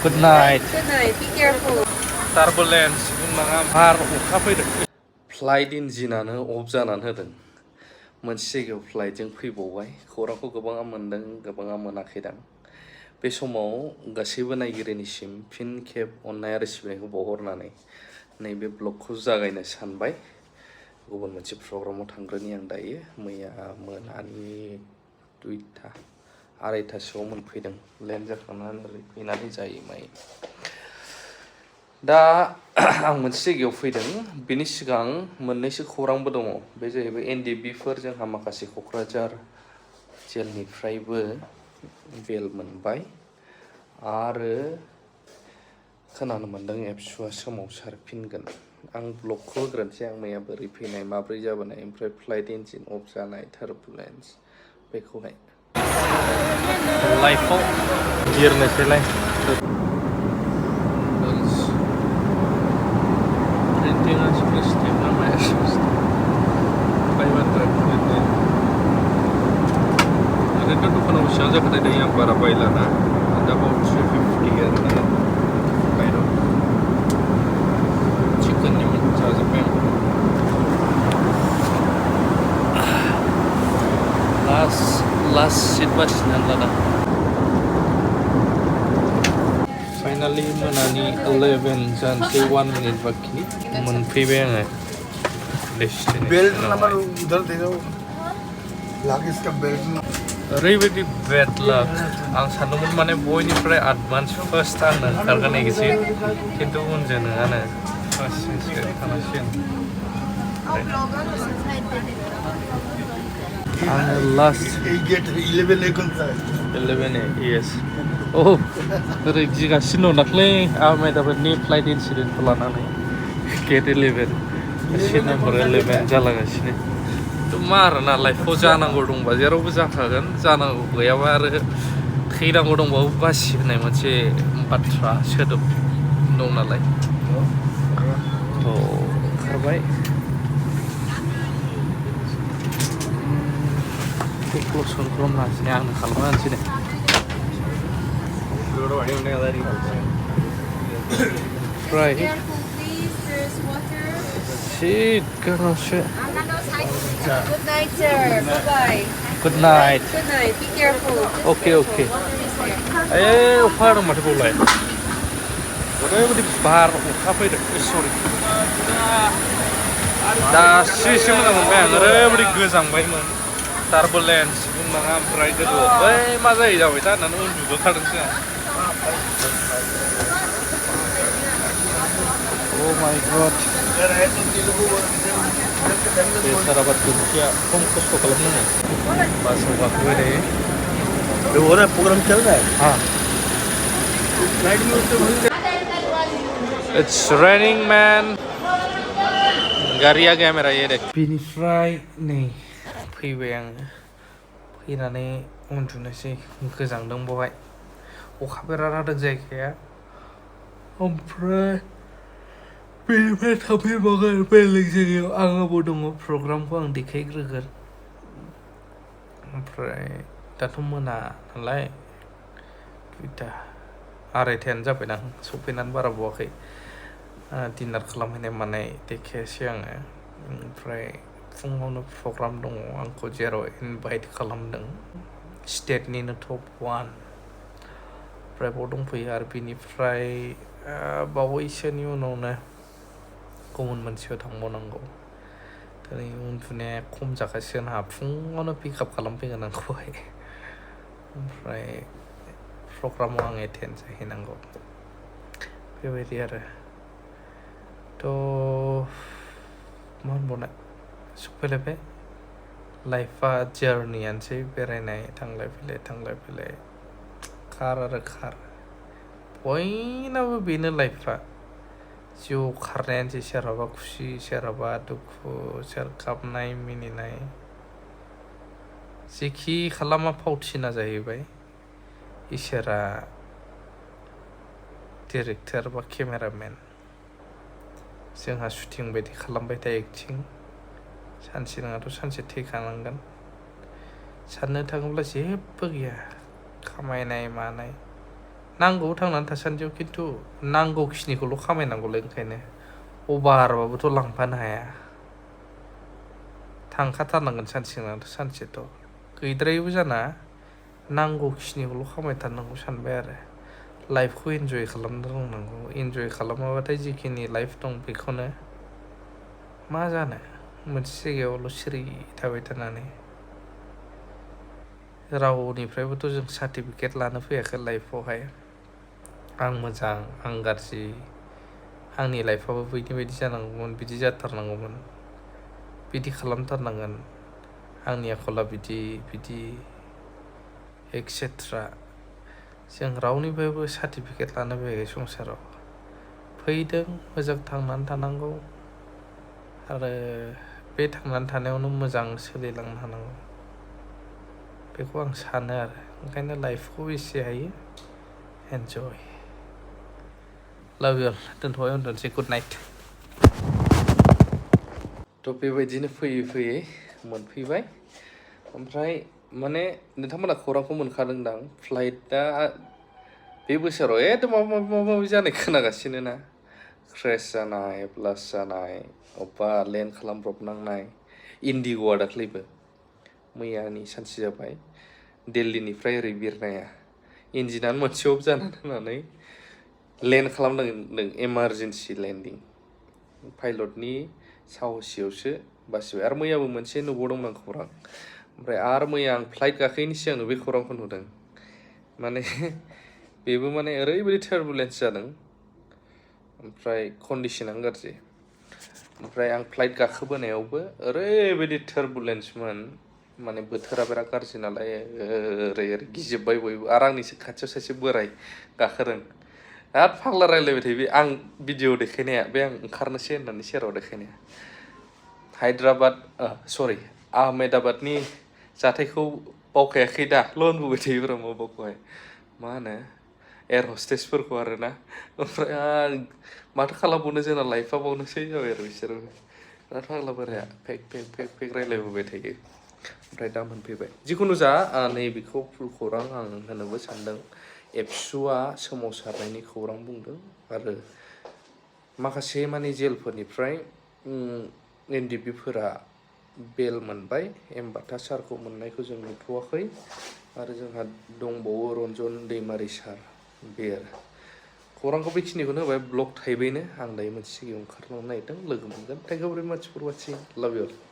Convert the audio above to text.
Good night. Good night. Be careful. Turbulence बुंनाङा बार अखा फैदों फ्लाइट इन्जिनानो अफ जानानै होदों मोनसे जायगायाव फ्लाइटजों फैबावबाय खौरांखौ गोबाङा मोनदों गोबाङा मोनाखैदां बे समाव गासैबो नायगिरिनिसिम फिन खेब अननाय आरो सिबिनायखौ बावहरनानै नैबे ब्लगखौ जागायनो सानबाय गुबुन मोनसे प्रग्रामाव थांग्रोनि आं दायो मैया मोनानि 2टा 2:30सोआव मोनफैदों लेन्ड जाखांनानै ओरै फैनानै जायो माइ दा आं मोनसे जायगायाव फैदों बेनि सिगां मोननैसो खौरांबो दङ बे जाहैबाय एनडिबिफोर जोंहा माखासे क'क्राझार जेलनिफ्रायबो बेल मोनबाय आरो खोनानो मोनदों एबसुआ सोमावसारफिनगोन आं ब्लगखौ होग्रोनोसै आं मैया बोरै फैनाय माब्रै जाबोनाय ओमफ्राय फ्लाइट इन्जिन अफ जानाय टार्बुलेन्स बेखौहाय लाइफआव गिरनोसैलाय ओरैनोथ' दखानाव बेसेबां जाखोथाय दायो आं बारा बायलाना दा बाव 350 आरोना बायराव चिकेननि जाजोब्बाय आं लास्ट सिट बासिनानै लादों फाइनालि मोनानि 11 जानोसै 1 मिनिट बाखि मोनफैबाय आङो बेल्ट नंबर उधर दे दो लागिस का बेल्ट ओरैबायदि बेड लाक आं सानदोंमोन माने बयनिफ्राय एडभान्स फार्स्ट आंनो ओंखारगोन एगजिट खिन्थु उनजों नङानो फार्स्टसो थानांसिगोन आङो लास्ट गेट 11 ए कौन सा है 11 yes oh ओरै गिगासिनो दं दाख्लै आहमेदाबादनि फ्लाइट इन्सिडेन्टखौ लानानै गेट 11 सिट नाम्बार 11 जालांगासिनो मा आरोना लाइफआव जानांगौ दंबा जेरावबो जाखागोन जानांगौ गैयाबा आरो थैनांगौ दंबाबो बासि होननाय मोनसे बाथ्रा सोदोब दं नालाय थ' ओंखारबाय क्लसन खालामनांसिनो आंनो खालामनांसिनो ओमफ्राय shit gosh Good night, sir. Bye-bye. Good night. Good night. Be careful. Okay अखा हादों माथो बावलाय ओरैबायदि बार अखा फैदों सरि दासो एसे मोजां मोनबाय आं ओरैबायदि गोजांबायमोन टार्बुलेन्स बुंनाङा ओमफ्राय गोदोआव बै मा जायो जाबाय था होननानै उन्दुबोखादोंसो आं Oh my god बेसाराबा दुखिया खम खस्थ' खालामनाङो बासाव गाखोबाय दायो हो रहा है प्रोग्राम चल रहा है हाँ It's raining man गारिया गया मेरा ये देख बेनिफ्राय नै फैबाय आङो फैनानै उन्दुनोसै गोजांदों बहाय अखा बिराद हादों जायगाया ओमफ्राय बेनिफ्राय थांफिनबावगोन बेलेग जायगायाव आंहाबो दङ प्रग्रामखौ आं देखायग्रोगोन ओमफ्राय दाथ' मोना नालाय 2टा 2:30 जाबायदां सफैनानै बारा बावाखै डिनार खालामहैनाय मानाय देखायासै आङो ओमफ्राय फुङावनो प्रग्राम दङ आंखौ जेराव इनभाइट खालामदों स्टेटनिनो टप 1 ओमफ्राय बाव दंफैयो आरो बिनिफ्राय बावैसोनि उनावनो गुबुन मोनसेयाव थांबावनांगौ दिनै उन्दुनाया खम जाखासिगोन आंहा फुङावनो पिकआप खालामफैगोन आंखौहाय ओमफ्राय प्रग्रामाव आं एटेन्ड जाहैनांगौ बेबायदि आरो थ' मा होनबावनो सफैलायबाय लाइफआ जार्नियानोसै बेरायनाय थांलाय फैलाय खार आरो खार बयनाबो बेनो लाइफआ जिउ खारनायानोसै सोरहाबा खुसि सोरहाबा दुखु सोर गाबनाय मिनिनाय जेखि खालामा फावथिना जाहैबाय इसोरा डिरेक्टर बा केमेरामेन जोंहा शुटिं बायदि खालामबाय थायो एक्टिं सानसे नङाथ' सानसे थैखानांगोन साननो थाङोब्ला जेबो गैया खामायनाय मानाय नांगौ थांनानै थासान्दियाव खिन्थु नांगौखिनिखौल' खामायनांगौलै ओंखायनो अभारबाबोथ' लांफानो हाया थांखाथारनांगोन सानसे नङा सानसेथ' गैद्रायैबो जानाङा नांगौखिनिखौल' खामायथारनांगौ सानबाय आरो लाइफखौ इन्जय खालामनो रोंनांगौ इन्जय खालामाबाथाय जिखिनि लाइफ दं बेखौनो मा जानो मोनसे जायगायावल' सिरि थाबाय थानानै रावनिफ्रायबोथ' जों सार्टिफिकेट लानो फैयाखै लाइफआवहाय आं मोजां आं गाज्रि आंनि लाइफआबो बैनि बायदि जानांगौमोन बिदि जाथारनांगौमोन बिदि खालामथारनांगोन आंनि आखला बिदि एक्सेट्रा जों रावनिफ्रायबो सार्टिफिकेट लानो फैयाखै संसाराव फैदों मोजां थांनानै थानांगौ आरो बे थांनानै थानायावनो मोजां सोलिलांनो हानांगौ बेखौ आं सानो आरो ओंखायनो लाइफखौ एसे हायो एन्जय लाभ इउ दोनथ'बाय उन्दुनोसै गुड नाइट थ' बेबायदिनो फैयै मोनफैबाय ओमफ्राय माने नोंथांमोना खौरांखौ मोनखादोंदां फ्लाइटआ बे बोसोराव एकदम माबा जानाय खोनागासिनो ना क्रेश जानाय ब्लास्ट जानाय अबेबा लेन्ड खालामब्रबनांनाय इन्डिग'आ दाख्लैबो मैयानि सानसे जाबाय दिल्लीनिफ्राय ओरै बिरनाया इन्जिनानो मोनसे अफ जानानै होनानै लेन्ड खालामनांदों इमारजेन्सि लेन्डिं पाइलटनि साहसैयावसो बासिबाय आरो मैयाबो मोनसे नुबावदोंमोन आं खौरां ओमफ्राय आरो मैया आं फ्लाइट गाखोयैनि सिगांनो बे खौरांखौ नुदों माने बेबो माने ओरैबायदि टारबुलेन्स जादों ओमफ्राय कन्डिसनानो गाज्रि ओमफ्राय आं फ्लाइट गाखोबोनायावबो ओरैबायदि टारबुलेन्समोन माने बोथोरा बिराद गाज्रि नालाय ओरै गिजोब्बाय बयबो आरो आंनिसो खाथियाव सासे बोराय गाखोदों बिराद फाग्ला रायलायबाय थायो बे आं भिडिअ देखायनाया बे आं ओंखारनोसै होननानै सेराव देखायनाया आहमेदाबादनि जाथायखौ बावखायाखै दा होनबोबाय थायोब्रा माबाखौहाय मा होनो एयार हस्टेसफोरखौ आरोना ओमफ्राय माथो खालामबावनो जोंना लाइफआ बावनोसै जाबाय आरो बिसोरो बिराद फाग्ला बोराया फेक रायलायबोबाय थायो ओमफ्राय दा मोनफैबाय जिखुनु जा नैबेखौ फुल खौरां आं होनोबो सानदों एबसुआ सोमावसारनायनि खौरां बुंदों आरो माखासे माने जेलफोरनिफ्राय एनडिबिफोरा बेल मोनबाय एमबाथा सारखौ मोननायखौ जों नुथ'वाखै आरो जोंहा दंबावो रन्जन दैमारि सार बे आरो खौरांखौ बेखिनिखौनो होबाय ब्लग थाइबैनो आं दायो मोनसे जायगायाव ओंखारलांनो नागिरदों लोगो मोनगोन थेंक इउ भेरि माच फर वाचिं लाभ इउ